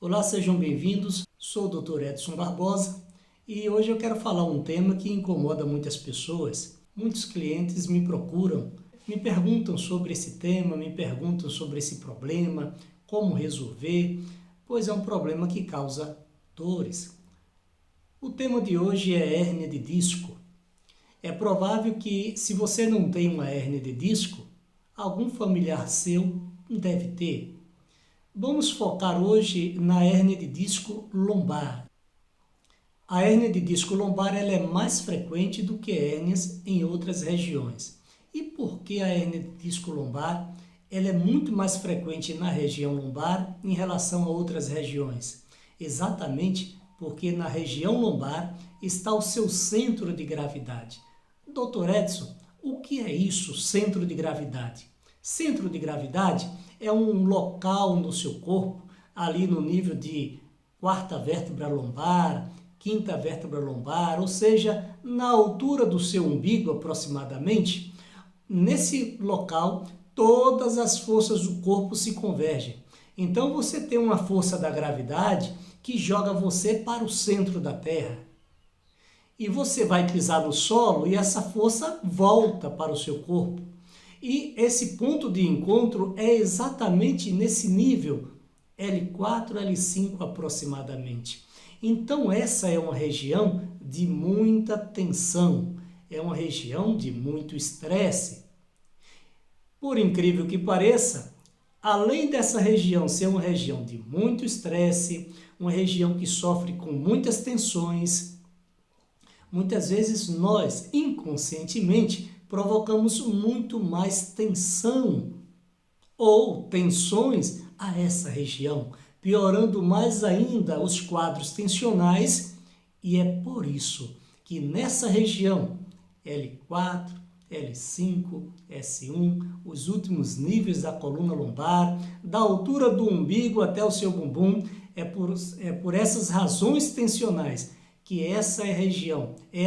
Olá, sejam bem-vindos. Sou o Dr. Edson Barbosa e hoje eu quero falar um tema que incomoda muitas pessoas. Muitos clientes me procuram, me perguntam sobre esse tema, me perguntam sobre esse problema, como resolver, pois é um problema que causa dores. O tema de hoje é hérnia de disco. É provável que, se você não tem uma hérnia de disco, algum familiar seu deve ter. Vamos focar hoje na hérnia de disco lombar. A hérnia de disco lombar ela é mais frequente do que hérnias em outras regiões. E por que a hérnia de disco lombar ela é muito mais frequente na região lombar em relação a outras regiões? Exatamente porque na região lombar está o seu centro de gravidade. Dr. Edson, o que é isso, centro de gravidade? Centro de gravidade é um local no seu corpo, ali no nível de quarta vértebra lombar, quinta vértebra lombar, ou seja, na altura do seu umbigo aproximadamente. Nesse local, todas as forças do corpo se convergem. Então você tem uma força da gravidade que joga você para o centro da Terra. E você vai pisar no solo e essa força volta para o seu corpo. E esse ponto de encontro é exatamente nesse nível, L4, L5 aproximadamente. Então essa é uma região de muita tensão, é uma região de muito estresse. Por incrível que pareça, além dessa região ser uma região de muito estresse, uma região que sofre com muitas tensões, muitas vezes nós, inconscientemente, provocamos muito mais tensão ou tensões a essa região, piorando mais ainda os quadros tensionais, e é por isso que nessa região, L4, L5, S1, os últimos níveis da coluna lombar, da altura do umbigo até o seu bumbum, é por essas razões tensionais que essa é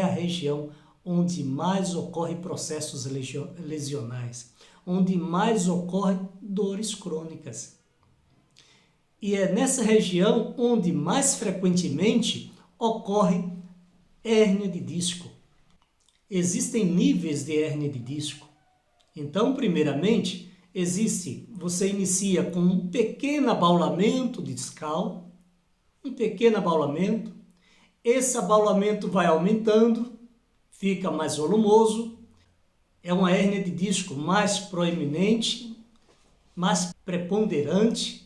a região onde mais ocorrem processos lesionais, onde mais ocorrem dores crônicas. E é nessa região onde mais frequentemente ocorre hérnia de disco. Existem níveis de hérnia de disco. Então, primeiramente, você inicia com um pequeno abaulamento discal, um pequeno abaulamento. Esse abaulamento vai aumentando, fica mais volumoso, é uma hérnia de disco mais proeminente, mais preponderante.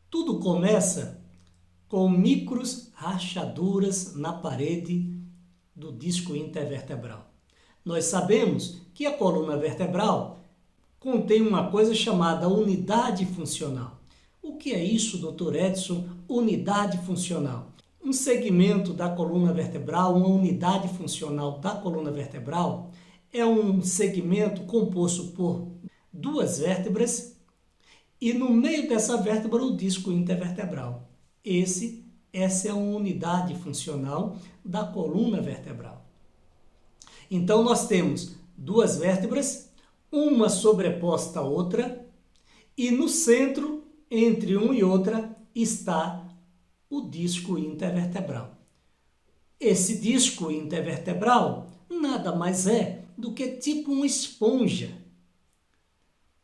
Tudo começa com micros rachaduras na parede do disco intervertebral. Nós sabemos que a coluna vertebral contém uma coisa chamada unidade funcional. O que é isso, Dr. Edson? Unidade funcional. Um segmento da coluna vertebral, uma unidade funcional da coluna vertebral, é um segmento composto por duas vértebras e no meio dessa vértebra o disco intervertebral. Essa é uma unidade funcional da coluna vertebral. Então nós temos duas vértebras, uma sobreposta à outra, e no centro, entre uma e outra, está o disco intervertebral. Esse disco intervertebral nada mais é do que tipo uma esponja,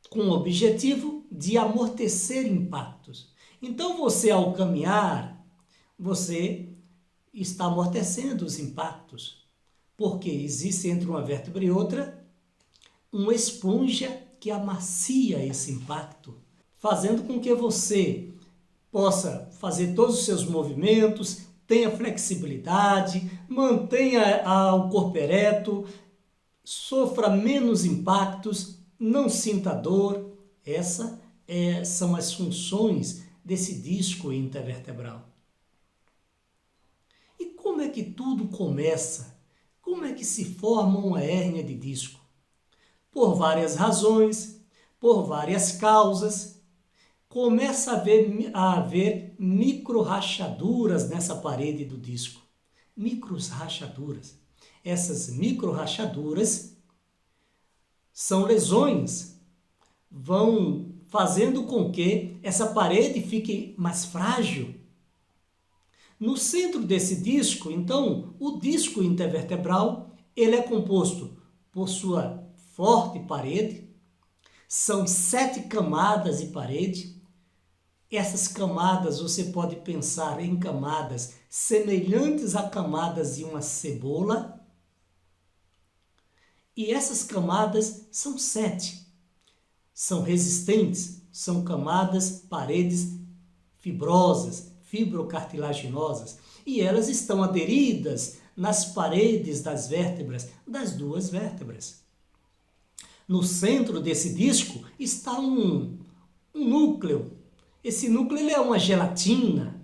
com o objetivo de amortecer impactos. Então você, ao caminhar, você está amortecendo os impactos, porque existe entre uma vértebra e outra uma esponja que amacia esse impacto, fazendo com que você possa fazer todos os seus movimentos, tenha flexibilidade, mantenha o corpo ereto, sofra menos impactos, não sinta dor. Essas são as funções desse disco intervertebral. E como é que tudo começa? Como é que se forma uma hérnia de disco? Por várias razões, por várias causas. Começa a haver micro-rachaduras nessa parede do disco. Micro-rachaduras. Essas micro-rachaduras são lesões, vão fazendo com que essa parede fique mais frágil. No centro desse disco, então, o disco intervertebral, ele é composto por sua forte parede, são 7 camadas de parede. Essas camadas você pode pensar em camadas semelhantes a camadas de uma cebola. E essas camadas são 7. São resistentes, são camadas, paredes fibrosas, fibrocartilaginosas. E elas estão aderidas nas paredes das vértebras, das 2 vértebras. No centro desse disco está um núcleo. Esse núcleo ele é uma gelatina.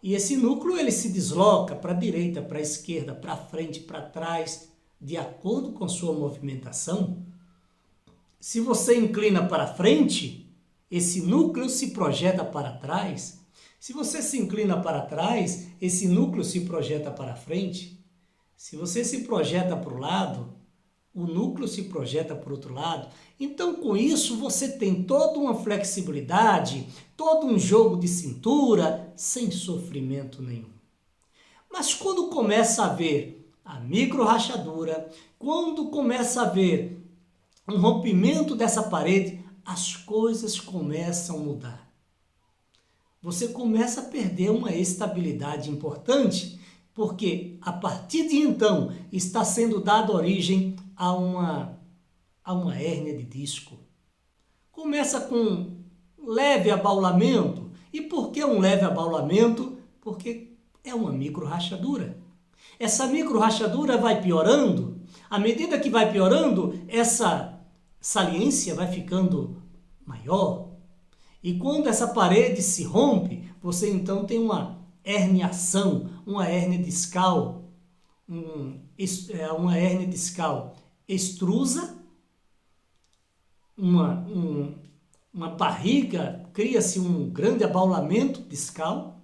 E esse núcleo ele se desloca para a direita, para a esquerda, para frente, para trás, de acordo com sua movimentação. Se você inclina para frente, esse núcleo se projeta para trás. Se você se inclina para trás, esse núcleo se projeta para frente. Se você se projeta para o lado, o núcleo se projeta para o outro lado. Então, com isso, você tem toda uma flexibilidade, todo um jogo de cintura, sem sofrimento nenhum. Mas quando começa a haver a microrrachadura, quando começa a haver um rompimento dessa parede, as coisas começam a mudar. Você começa a perder uma estabilidade importante, porque a partir de então está sendo dada origem a uma hérnia de disco. Começa com leve abaulamento. E por que um leve abaulamento? Porque é uma microrrachadura. Essa microrrachadura vai piorando. À medida que vai piorando, essa saliência vai ficando maior. E quando essa parede se rompe, você então tem uma herniação, uma hérnia discal, uma hérnia discal extrusa, uma barriga, cria-se um grande abaulamento discal,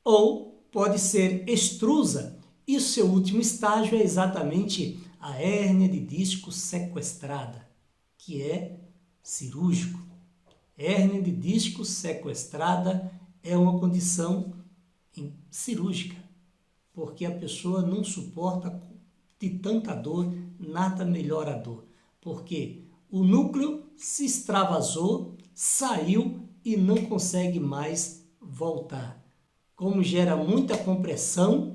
ou pode ser extrusa, e o seu último estágio é exatamente a hérnia de disco sequestrada, que é cirúrgico. Hérnia de disco sequestrada é uma condição cirúrgica, porque a pessoa não suporta de tanta dor, nada melhora a dor, porque o núcleo se extravasou, saiu e não consegue mais voltar. Como gera muita compressão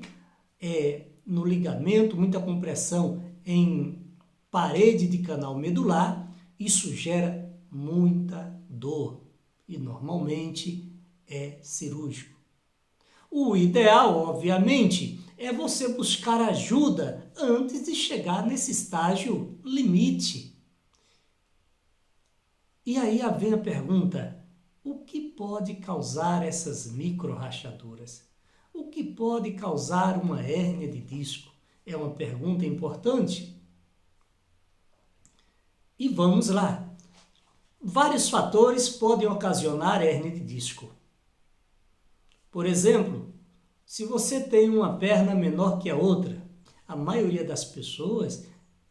no ligamento, muita compressão em parede de canal medular, isso gera muita dor e normalmente é cirúrgico. O ideal, obviamente, é você buscar ajuda antes de chegar nesse estágio limite. E aí vem a pergunta: o que pode causar essas microrrachaduras? O que pode causar uma hérnia de disco? É uma pergunta importante. E vamos lá. Vários fatores podem ocasionar hérnia de disco. Por exemplo, se você tem uma perna menor que a outra, a maioria das pessoas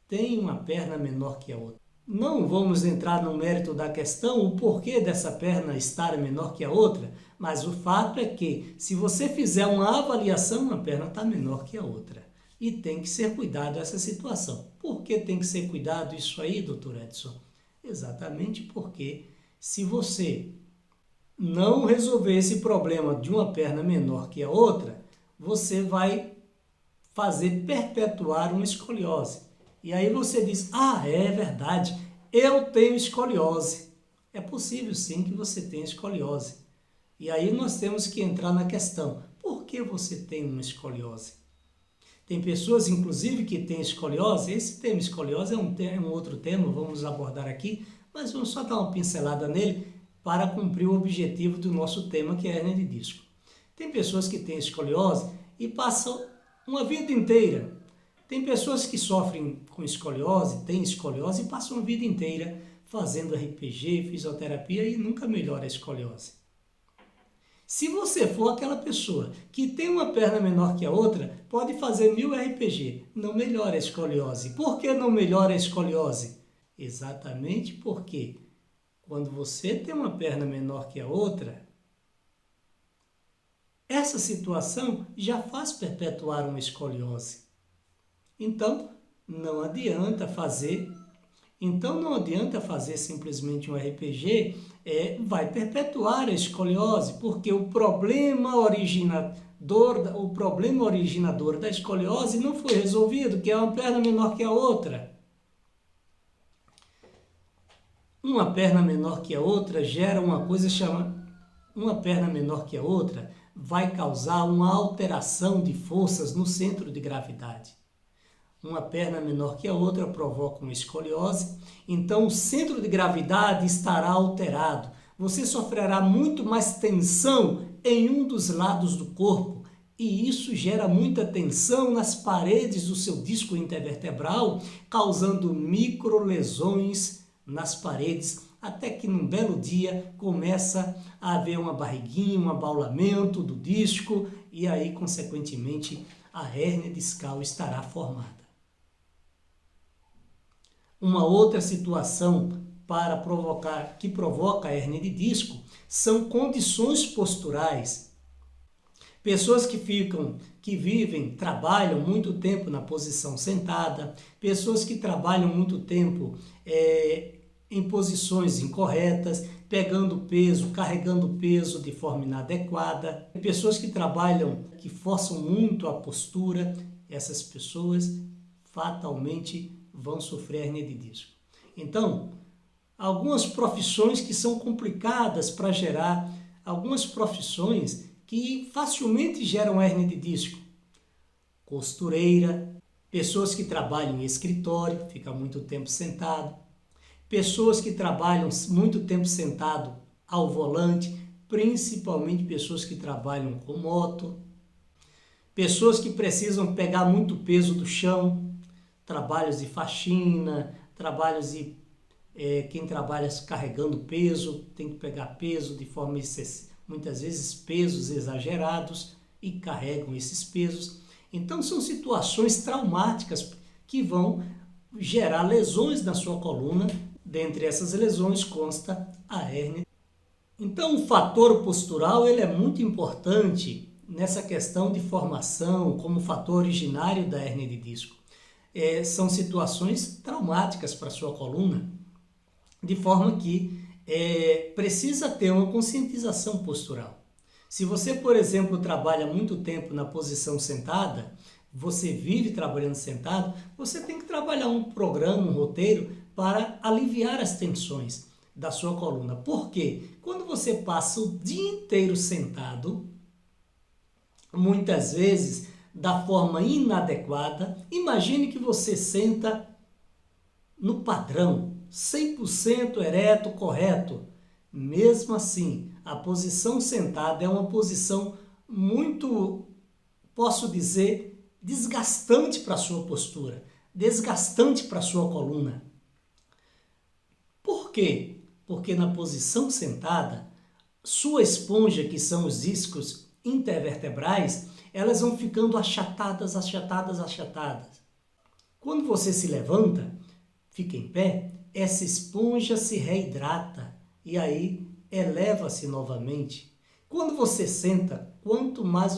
tem uma perna menor que a outra. Não vamos entrar no mérito da questão, o porquê dessa perna estar menor que a outra, mas o fato é que, se você fizer uma avaliação, a perna está menor que a outra. E tem que ser cuidado essa situação. Por que tem que ser cuidado isso aí, doutor Edson? Exatamente porque, se você não resolver esse problema de uma perna menor que a outra, você vai fazer perpetuar uma escoliose. E aí você diz: é verdade, eu tenho escoliose. É possível sim que você tenha escoliose. E aí nós temos que entrar na questão: por que você tem uma escoliose? Tem pessoas, inclusive, que têm escoliose. Esse tema escoliose é um outro tema, vamos abordar aqui, mas vamos só dar uma pincelada nele para cumprir o objetivo do nosso tema, que é a hérnia de disco. Tem pessoas que têm escoliose e passam uma vida inteira. Tem pessoas que sofrem com escoliose, têm escoliose e passam a vida inteira fazendo RPG, fisioterapia e nunca melhora a escoliose. Se você for aquela pessoa que tem uma perna menor que a outra, pode fazer 1000 RPG, não melhora a escoliose. Por que não melhora a escoliose? Exatamente porque Quando você tem uma perna menor que a outra, essa situação já faz perpetuar uma escoliose. Então, não adianta fazer simplesmente um RPG, vai perpetuar a escoliose, porque o problema originador da escoliose não foi resolvido, que é uma perna menor que a outra. Uma perna menor que a outra gera uma coisa chamada... Uma perna menor que a outra vai causar uma alteração de forças no centro de gravidade. Uma perna menor que a outra provoca uma escoliose, então o centro de gravidade estará alterado. Você sofrerá muito mais tensão em um dos lados do corpo, e isso gera muita tensão nas paredes do seu disco intervertebral, causando microlesões nas paredes, até que num belo dia começa a haver uma barriguinha, um abaulamento do disco, e aí, consequentemente, a hérnia discal estará formada. Uma outra situação que provoca a hérnia de disco são condições posturais. Pessoas trabalham muito tempo na posição sentada, pessoas que trabalham muito tempo em posições incorretas, pegando peso, carregando peso de forma inadequada, pessoas que forçam muito a postura, essas pessoas fatalmente vão sofrer hérnia de disco. Então, algumas profissões que são complicadas para gerar, algumas profissões que facilmente geram hérnia de disco. Costureira, pessoas que trabalham em escritório, ficam muito tempo sentado, pessoas que trabalham muito tempo sentado ao volante, principalmente pessoas que trabalham com moto, pessoas que precisam pegar muito peso do chão, trabalhos de faxina, quem trabalha carregando peso, tem que pegar peso de forma excessiva, muitas vezes pesos exagerados, e carregam esses pesos. Então são situações traumáticas que vão gerar lesões na sua coluna. Dentre essas lesões consta a hérnia. Então o fator postural ele é muito importante nessa questão de formação como fator originário da hérnia de disco. São situações traumáticas para a sua coluna, de forma que precisa ter uma conscientização postural. Se você, por exemplo, trabalha muito tempo na posição sentada, você vive trabalhando sentado, você tem que trabalhar um programa, um roteiro para aliviar as tensões da sua coluna. Por quê? Quando você passa o dia inteiro sentado, muitas vezes da forma inadequada, imagine que você senta no padrão, 100% ereto, correto. Mesmo assim, a posição sentada é uma posição muito, posso dizer, desgastante para a sua postura, desgastante para a sua coluna. Por quê? Porque na posição sentada, sua esponja, que são os discos intervertebrais, elas vão ficando achatadas. Quando você se levanta, fica em pé, essa esponja se reidrata e aí eleva-se novamente. Quando você senta, quanto mais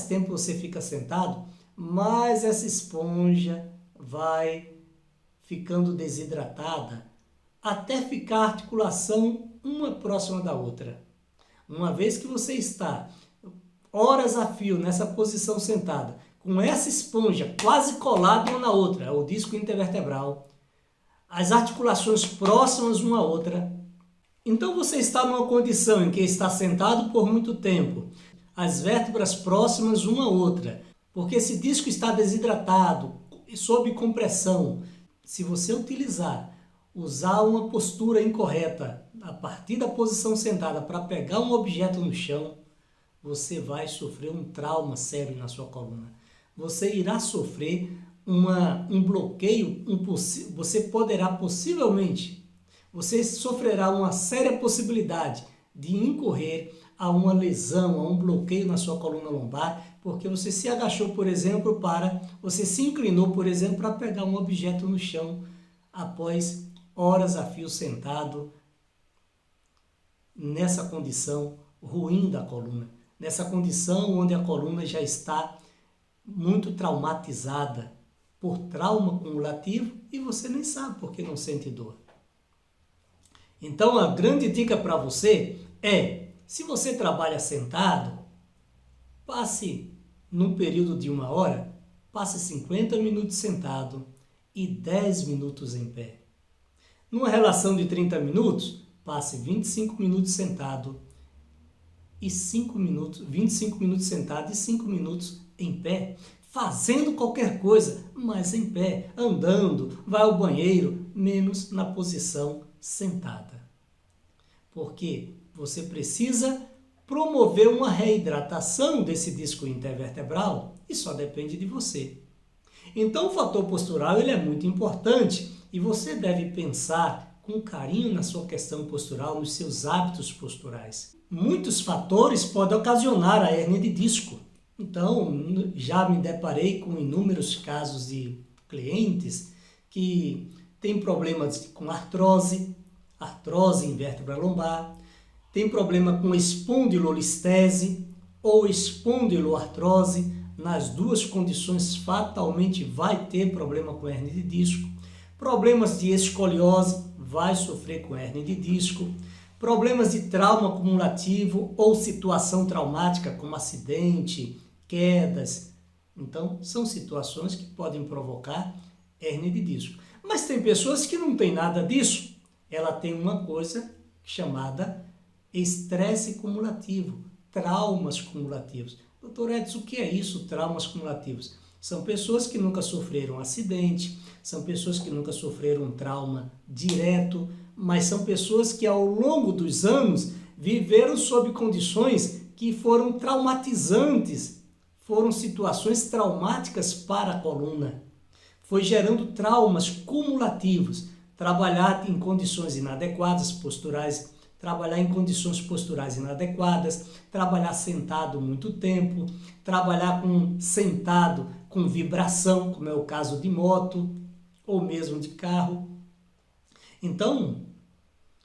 tempo você fica sentado, mais essa esponja vai ficando desidratada, até ficar a articulação uma próxima da outra. Uma vez que você está horas a fio nessa posição sentada, com essa esponja quase colada uma na outra, é o disco intervertebral, as articulações próximas uma à outra, então você está numa condição em que está sentado por muito tempo, as vértebras próximas uma à outra, porque esse disco está desidratado, sob compressão. Se você usar uma postura incorreta a partir da posição sentada para pegar um objeto no chão, você vai sofrer um trauma sério na sua coluna. Você irá sofrer um bloqueio, você sofrerá uma séria possibilidade de incorrer a uma lesão, a um bloqueio na sua coluna lombar, porque você se agachou, por exemplo, você se inclinou, por exemplo, para pegar um objeto no chão após horas a fio sentado nessa condição ruim da coluna, nessa condição onde a coluna já está muito traumatizada por trauma cumulativo e você nem sabe porque não sente dor. Então a grande dica para você é, se você trabalha sentado, passe num período de 1 hora, passe 50 minutos sentado e 10 minutos em pé. Numa relação de 30 minutos, passe 25 minutos sentado e 25 minutos sentado e 5 minutos em pé, fazendo qualquer coisa, mas em pé, andando, vai ao banheiro, menos na posição sentada. Porque você precisa promover uma reidratação desse disco intervertebral e só depende de você. Então o fator postural ele é muito importante e você deve pensar com carinho na sua questão postural, nos seus hábitos posturais. Muitos fatores podem ocasionar a hérnia de disco. Então, já me deparei com inúmeros casos de clientes que têm problemas com artrose em vértebra lombar, tem problema com espondilolistese ou espondiloartrose. Nas duas condições, fatalmente vai ter problema com hérnia de disco. Problemas de escoliose, vai sofrer com hérnia de disco. Problemas de trauma acumulativo ou situação traumática, como acidente, quedas. Então, são situações que podem provocar hérnia de disco. Mas tem pessoas que não têm nada disso. Ela tem uma coisa chamada estresse cumulativo, traumas cumulativos. Doutor Edson, o que é isso, traumas cumulativos? São pessoas que nunca sofreram acidente, são pessoas que nunca sofreram um trauma direto, mas são pessoas que ao longo dos anos viveram sob condições que foram traumatizantes, foram situações traumáticas para a coluna. Foi gerando traumas cumulativos, trabalhar em condições inadequadas posturais, trabalhar em condições posturais inadequadas, trabalhar sentado muito tempo, trabalhar sentado com vibração, como é o caso de moto ou mesmo de carro. Então,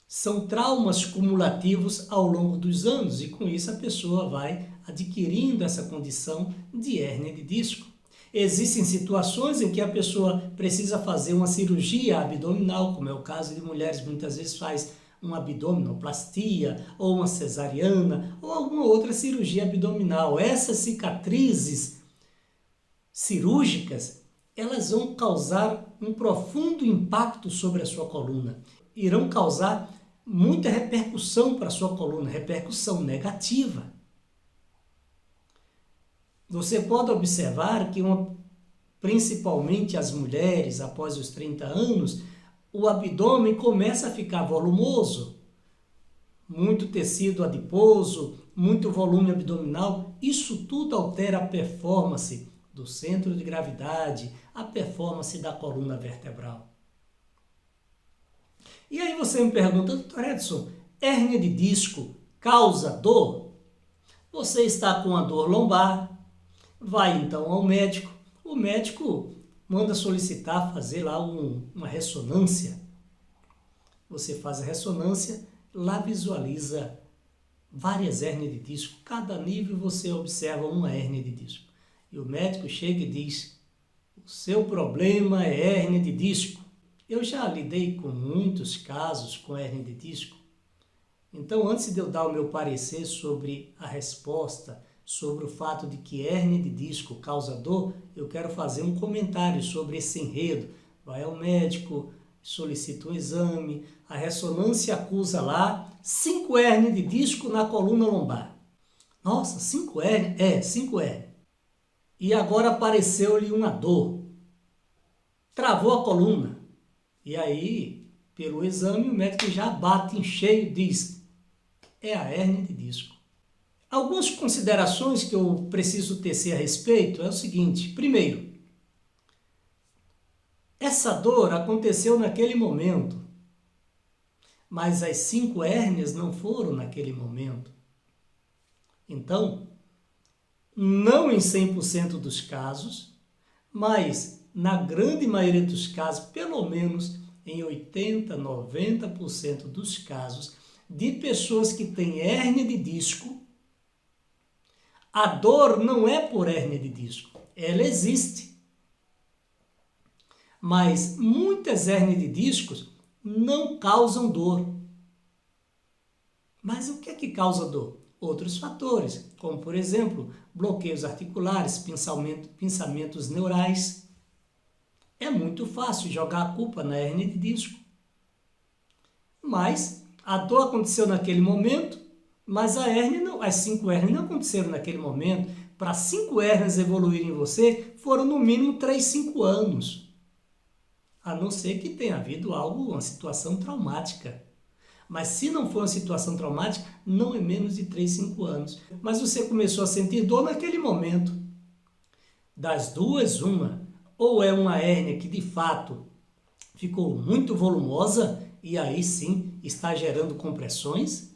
são traumas cumulativos ao longo dos anos e com isso a pessoa vai adquirindo essa condição de hérnia de disco. Existem situações em que a pessoa precisa fazer uma cirurgia abdominal, como é o caso de mulheres, muitas vezes faz uma abdominoplastia ou uma cesariana ou alguma outra cirurgia abdominal. Essas cicatrizes cirúrgicas, elas vão causar um profundo impacto sobre a sua coluna. Irão causar muita repercussão para a sua coluna, repercussão negativa. Você pode observar que, principalmente as mulheres, após os 30 anos, o abdômen começa a ficar volumoso, muito tecido adiposo, muito volume abdominal. Isso tudo altera a performance do centro de gravidade, a performance da coluna vertebral. E aí você me pergunta, doutor Edson, hérnia de disco causa dor? Você está com a dor lombar, vai então ao médico, o médico manda solicitar fazer lá uma ressonância. Você faz a ressonância, lá visualiza várias hérnias de disco, cada nível você observa uma hérnia de disco. E o médico chega e diz, o seu problema é hérnia de disco. Eu já lidei com muitos casos com hérnia de disco. Então, antes de eu dar o meu parecer sobre a resposta, sobre o fato de que hérnia de disco causa dor, eu quero fazer um comentário sobre esse enredo. Vai ao médico, solicita um exame, a ressonância acusa lá 5 hérnias de disco na coluna lombar. Nossa, 5 hérnias? É, 5 hérnias. E agora apareceu-lhe uma dor. Travou a coluna. E aí, pelo exame, o médico já bate em cheio e diz, é a hérnia de disco. Algumas considerações que eu preciso tecer a respeito é o seguinte. Primeiro, essa dor aconteceu naquele momento, mas as 5 hérnias não foram naquele momento. Então, não em 100% dos casos, mas na grande maioria dos casos, pelo menos em 80, 90% dos casos de pessoas que têm hérnia de disco, a dor não é por hérnia de disco, ela existe. Mas muitas hérnias de discos não causam dor. Mas o que é que causa dor? Outros fatores, como por exemplo, bloqueios articulares, pensamentos neurais. É muito fácil jogar a culpa na hérnia de disco. Mas a dor aconteceu naquele momento, mas as 5 hérnias não aconteceram naquele momento. Para 5 hérnias evoluírem em você, foram no mínimo 3, 5 anos. A não ser que tenha havido uma situação traumática. Mas se não for uma situação traumática, não é menos de 3, 5 anos. Mas você começou a sentir dor naquele momento. Das duas, uma. Ou é uma hérnia que de fato ficou muito volumosa e aí sim está gerando compressões,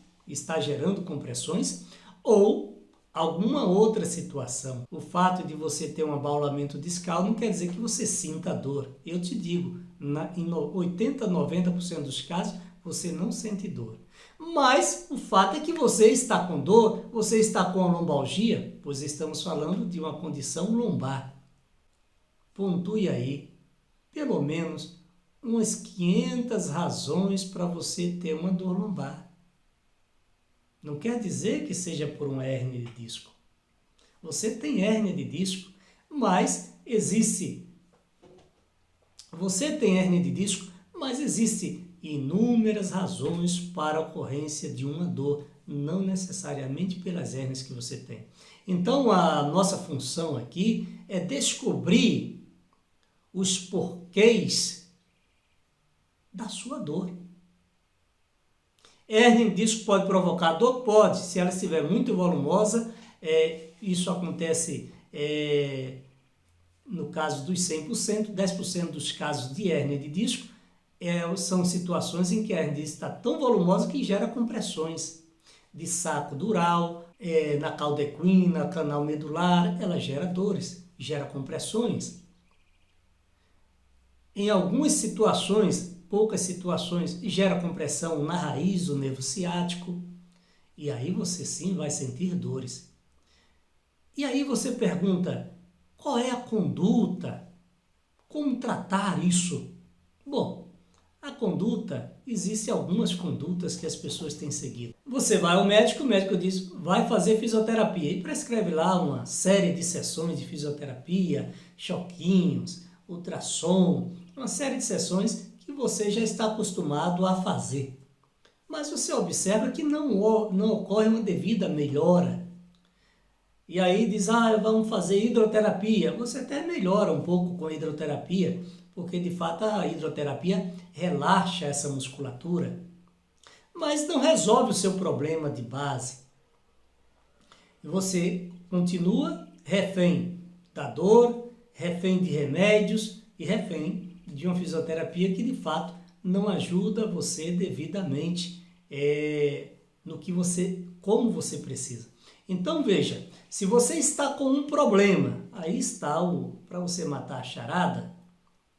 ou alguma outra situação. O fato de você ter um abaulamento discal não quer dizer que você sinta dor. Eu te digo, em 80, 90% dos casos, você não sente dor. Mas o fato é que você está com dor, você está com a lombalgia, pois estamos falando de uma condição lombar. Pontue aí, pelo menos, umas 500 razões para você ter uma dor lombar. Não quer dizer que seja por uma hérnia de disco. Você tem hérnia de disco, mas existe inúmeras razões para a ocorrência de uma dor, não necessariamente pelas hérnias que você tem. Então, a nossa função aqui é descobrir os porquês da sua dor. Hérnia de disco pode provocar dor? Pode, se ela estiver muito volumosa. Isso acontece no caso dos 100%, 10% dos casos de hérnia de disco são situações em que a hérnia de disco está tão volumosa que gera compressões de saco dural, na cauda equina, canal medular, ela gera dores, gera compressões. Em algumas situações, poucas situações, gera compressão na raiz do nervo ciático, e aí você sim vai sentir dores. E aí você pergunta, qual é a conduta? Como tratar isso? Bom, a conduta, existem algumas condutas que as pessoas têm seguido. Você vai ao médico, o médico diz, vai fazer fisioterapia, e prescreve lá uma série de sessões de fisioterapia, choquinhos, ultrassom, uma série de sessões que você já está acostumado a fazer. Mas você observa que não ocorre uma devida melhora. E aí diz, vamos fazer hidroterapia. Você até melhora um pouco com a hidroterapia, porque de fato a hidroterapia relaxa essa musculatura, mas não resolve o seu problema de base. E você continua refém da dor, refém de remédios e refém de uma fisioterapia que de fato não ajuda você devidamente como você precisa. Então veja, se você está com um problema, aí está para você matar a charada,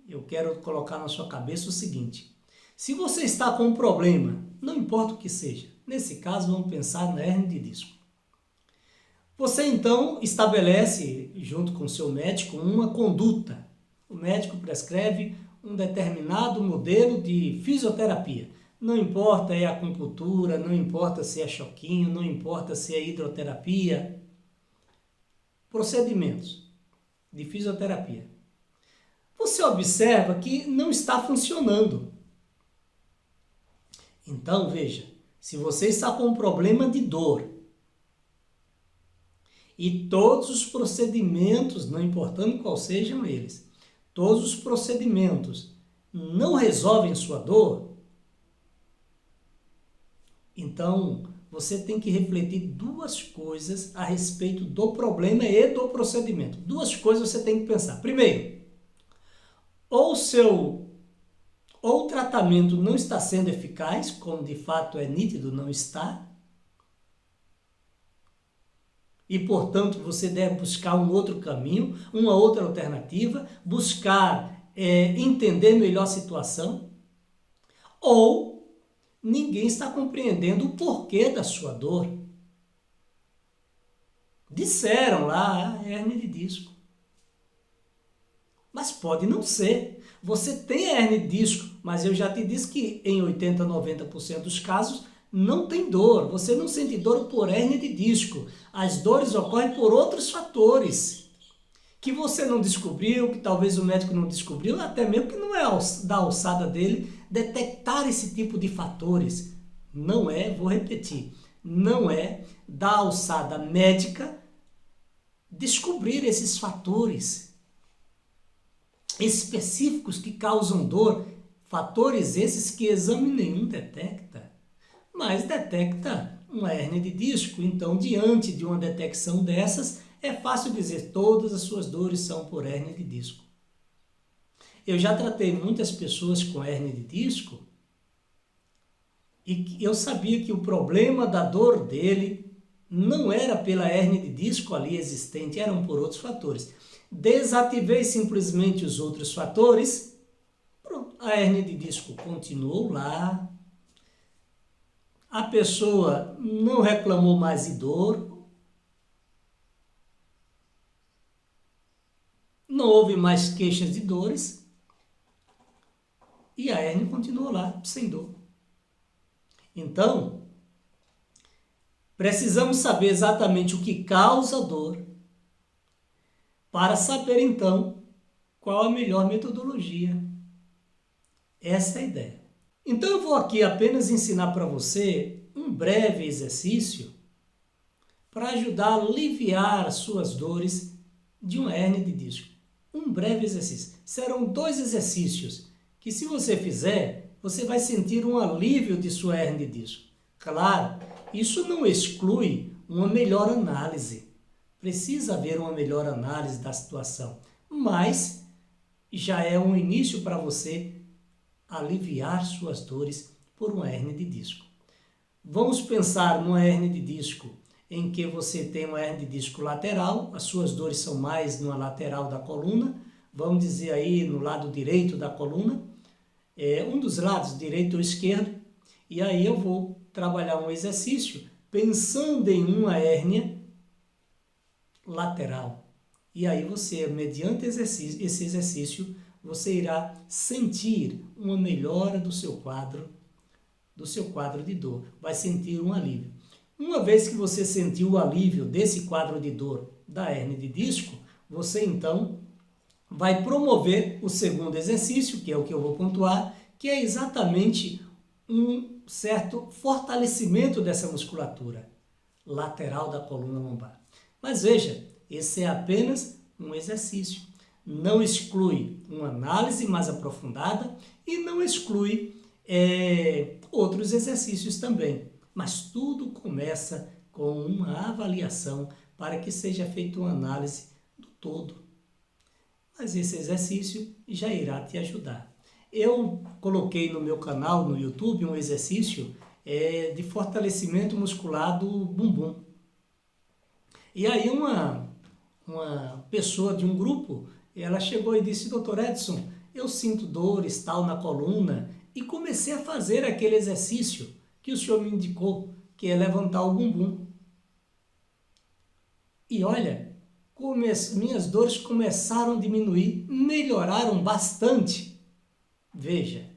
eu quero colocar na sua cabeça o seguinte: se você está com um problema, não importa o que seja, nesse caso vamos pensar na hérnia de disco. Você então estabelece, junto com o seu médico, uma conduta. O médico prescreve um determinado modelo de fisioterapia. Não importa é acupuntura, não importa se é choquinho, não importa se é hidroterapia. Procedimentos de fisioterapia. Você observa que não está funcionando. Então, veja, se você está com um problema de dor e todos os procedimentos, não importando quais sejam eles, todos os procedimentos não resolvem sua dor, então você tem que refletir duas coisas a respeito do problema e do procedimento. Duas coisas você tem que pensar. Primeiro, ou o tratamento não está sendo eficaz, como de fato é nítido, não está, e portanto você deve buscar um outro caminho, uma outra alternativa, buscar entender melhor a situação. ou ninguém está compreendendo o porquê da sua dor. Disseram lá, hérnia de disco. Mas pode não ser. Você tem hérnia de disco, mas eu já te disse que em 80% a 90% dos casos não tem dor. Você não sente dor por hérnia de disco. As dores ocorrem por outros fatores que você não descobriu, que talvez o médico não descobriu, até mesmo que não é da alçada dele detectar esse tipo de fatores. Não é, vou repetir, não é da alçada médica descobrir esses fatores específicos que causam dor, fatores esses que exame nenhum detecta, mas detecta uma hérnia de disco. Então, diante de uma detecção dessas, é fácil dizer todas as suas dores são por hérnia de disco. Eu já tratei muitas pessoas com hérnia de disco e eu sabia que o problema da dor dele não era pela hérnia de disco ali existente, eram por outros fatores. Desativei simplesmente os outros fatores, pronto, a hérnia de disco continuou lá, a pessoa não reclamou mais de dor, não houve mais queixas de dores e a hérnia continuou lá, sem dor. Então, precisamos saber exatamente o que causa dor para saber, então, qual a melhor metodologia. Essa é a ideia. Então, eu vou aqui apenas ensinar para você um breve exercício para ajudar a aliviar as suas dores de uma hérnia de disco. Um breve exercício. Serão 2 exercícios que, se você fizer, você vai sentir um alívio de sua hérnia de disco. Claro, isso não exclui uma melhor análise. Precisa haver uma melhor análise da situação, mas já é um início para você aliviar suas dores por uma hérnia de disco. Vamos pensar numa hérnia de disco em que você tem uma hérnia de disco lateral, as suas dores são mais na lateral da coluna, vamos dizer aí no lado direito da coluna, um dos lados, direito ou esquerdo, e aí eu vou trabalhar um exercício pensando em uma hérnia lateral. E aí você, mediante esse exercício, você irá sentir uma melhora do seu quadro de dor. Vai sentir um alívio. Uma vez que você sentiu o alívio desse quadro de dor da hérnia de disco, você então vai promover o segundo exercício, que é o que eu vou pontuar, que é exatamente um certo fortalecimento dessa musculatura lateral da coluna lombar. Mas veja, esse é apenas um exercício. Não exclui uma análise mais aprofundada e não exclui outros exercícios também. Mas tudo começa com uma avaliação para que seja feita uma análise do todo. Mas esse exercício já irá te ajudar. Eu coloquei no meu canal, no YouTube, um exercício de fortalecimento muscular do bumbum. E aí uma pessoa de um grupo, ela chegou e disse: Dr. Edson, eu sinto dores tal na coluna, e comecei a fazer aquele exercício que o senhor me indicou, que é levantar o bumbum. E olha, minhas dores começaram a diminuir, melhoraram bastante. Veja,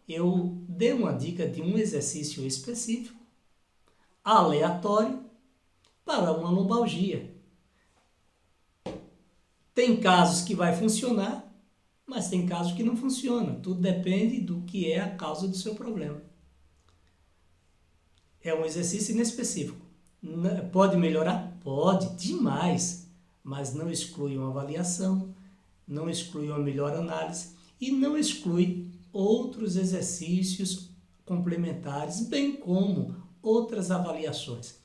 eu dei uma dica de um exercício específico, aleatório, para uma lombalgia. Tem casos que vai funcionar, mas tem casos que não funciona. Tudo depende do que é a causa do seu problema. É um exercício inespecífico. Pode melhorar? Pode, demais. Mas não exclui uma avaliação, não exclui uma melhor análise e não exclui outros exercícios complementares, bem como outras avaliações.